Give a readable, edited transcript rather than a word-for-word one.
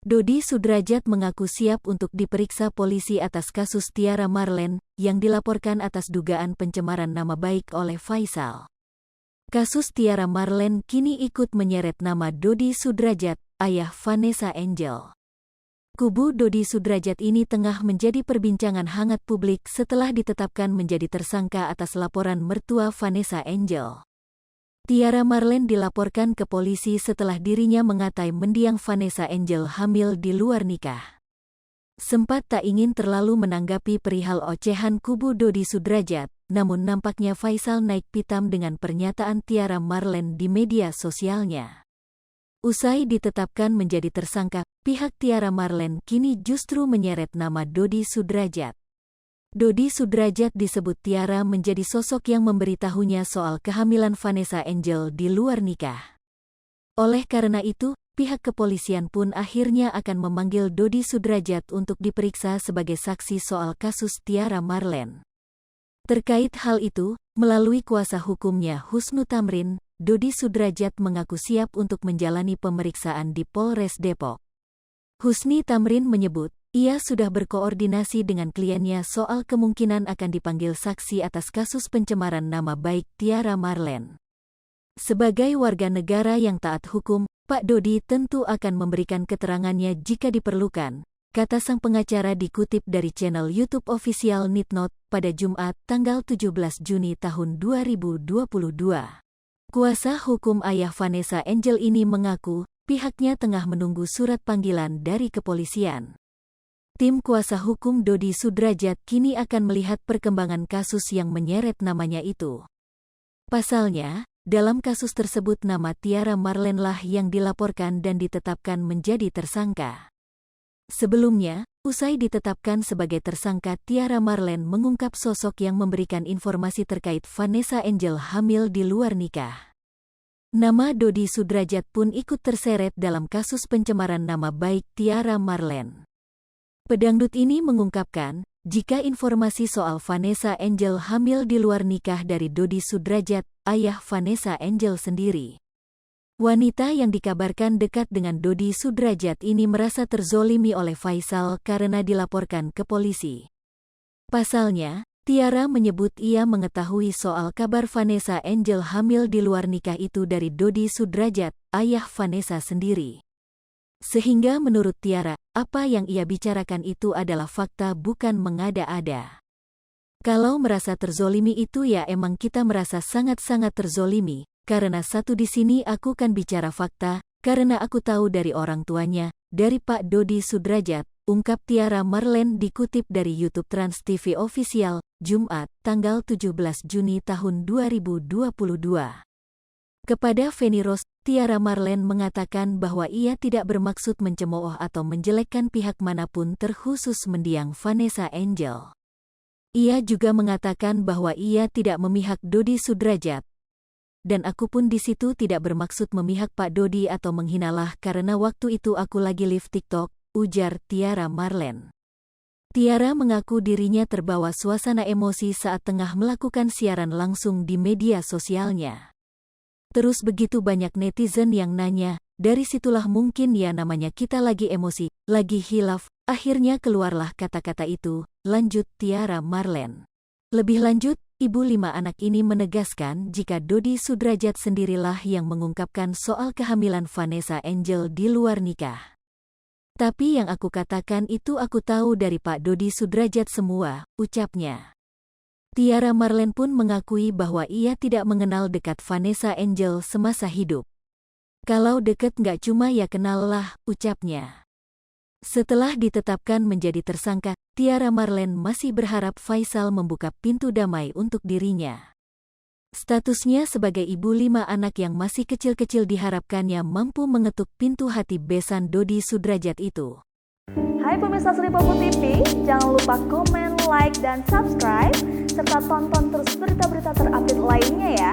Dodi Sudrajat mengaku siap untuk diperiksa polisi atas kasus Tiara Marlen yang dilaporkan atas dugaan pencemaran nama baik oleh Faisal. Kasus Tiara Marlen kini ikut menyeret nama Dodi Sudrajat, ayah Vanessa Angel. Kubu Dodi Sudrajat ini tengah menjadi perbincangan hangat publik setelah ditetapkan menjadi tersangka atas laporan mertua Vanessa Angel. Tiara Marlen dilaporkan ke polisi setelah dirinya mengatai mendiang Vanessa Angel hamil di luar nikah. Sempat tak ingin terlalu menanggapi perihal ocehan kubu Dodi Sudrajat, namun nampaknya Faisal naik pitam dengan pernyataan Tiara Marlen di media sosialnya. Usai ditetapkan menjadi tersangka, pihak Tiara Marlen kini justru menyeret nama Dodi Sudrajat. Dodi Sudrajat disebut Tiara menjadi sosok yang memberitahunya soal kehamilan Vanessa Angel di luar nikah. Oleh karena itu, pihak kepolisian pun akhirnya akan memanggil Dodi Sudrajat untuk diperiksa sebagai saksi soal kasus Tiara Marlen. Terkait hal itu, melalui kuasa hukumnya Husnu Tamrin, Dodi Sudrajat mengaku siap untuk menjalani pemeriksaan di Polres Depok. Husni Tamrin menyebut, ia sudah berkoordinasi dengan kliennya soal kemungkinan akan dipanggil saksi atas kasus pencemaran nama baik Tiara Marlen. Sebagai warga negara yang taat hukum, Pak Dodi tentu akan memberikan keterangannya jika diperlukan, kata sang pengacara dikutip dari channel YouTube official Nitnot pada Jumat, tanggal 17 Juni tahun 2022. Kuasa hukum ayah Vanessa Angel ini mengaku, pihaknya tengah menunggu surat panggilan dari kepolisian. Tim kuasa hukum Dodi Sudrajat kini akan melihat perkembangan kasus yang menyeret namanya itu. Pasalnya, dalam kasus tersebut nama Tiara Marlen lah yang dilaporkan dan ditetapkan menjadi tersangka. Sebelumnya, usai ditetapkan sebagai tersangka, Tiara Marlen mengungkap sosok yang memberikan informasi terkait Vanessa Angel hamil di luar nikah. Nama Dodi Sudrajat pun ikut terseret dalam kasus pencemaran nama baik Tiara Marlen. Pedangdut ini mengungkapkan, jika informasi soal Vanessa Angel hamil di luar nikah dari Dodi Sudrajat, ayah Vanessa Angel sendiri. Wanita yang dikabarkan dekat dengan Dodi Sudrajat ini merasa terzolimi oleh Faisal karena dilaporkan ke polisi. Pasalnya, Tiara menyebut ia mengetahui soal kabar Vanessa Angel hamil di luar nikah itu dari Dodi Sudrajat, ayah Vanessa sendiri. Sehingga menurut Tiara, apa yang ia bicarakan itu adalah fakta bukan mengada-ada. Kalau merasa terzolimi itu ya emang kita merasa sangat-sangat terzolimi, karena satu di sini aku kan bicara fakta, karena aku tahu dari orang tuanya, dari Pak Dodi Sudrajat, ungkap Tiara Marlen dikutip dari YouTube Trans TV Official, Jumat, tanggal 17 Juni tahun 2022. Kepada Feni Rose, Tiara Marlen mengatakan bahwa ia tidak bermaksud mencemooh atau menjelekkan pihak manapun terkhusus mendiang Vanessa Angel. Ia juga mengatakan bahwa ia tidak memihak Dodi Sudrajat. Dan aku pun di situ tidak bermaksud memihak Pak Dodi atau menghinalah karena waktu itu aku lagi live TikTok, ujar Tiara Marlen. Tiara mengaku dirinya terbawa suasana emosi saat tengah melakukan siaran langsung di media sosialnya. Terus begitu banyak netizen yang nanya, dari situlah mungkin ya namanya kita lagi emosi, lagi hilaf, akhirnya keluarlah kata-kata itu, lanjut Tiara Marlen. Lebih lanjut, ibu 5 anak ini menegaskan jika Dodi Sudrajat sendirilah yang mengungkapkan soal kehamilan Vanessa Angel di luar nikah. Tapi yang aku katakan itu aku tahu dari Pak Dodi Sudrajat semua, ucapnya. Tiara Marlen pun mengakui bahwa ia tidak mengenal dekat Vanessa Angel semasa hidup. Kalau deket nggak cuma ya kenal lah, ucapnya. Setelah ditetapkan menjadi tersangka, Tiara Marlen masih berharap Faisal membuka pintu damai untuk dirinya. Statusnya sebagai ibu 5 anak yang masih kecil-kecil diharapkannya mampu mengetuk pintu hati besan Dodi Sudrajat itu. Hai pemirsa Sri Popo TV, jangan lupa komen, like, dan subscribe, serta tonton terus berita-berita terupdate lainnya ya.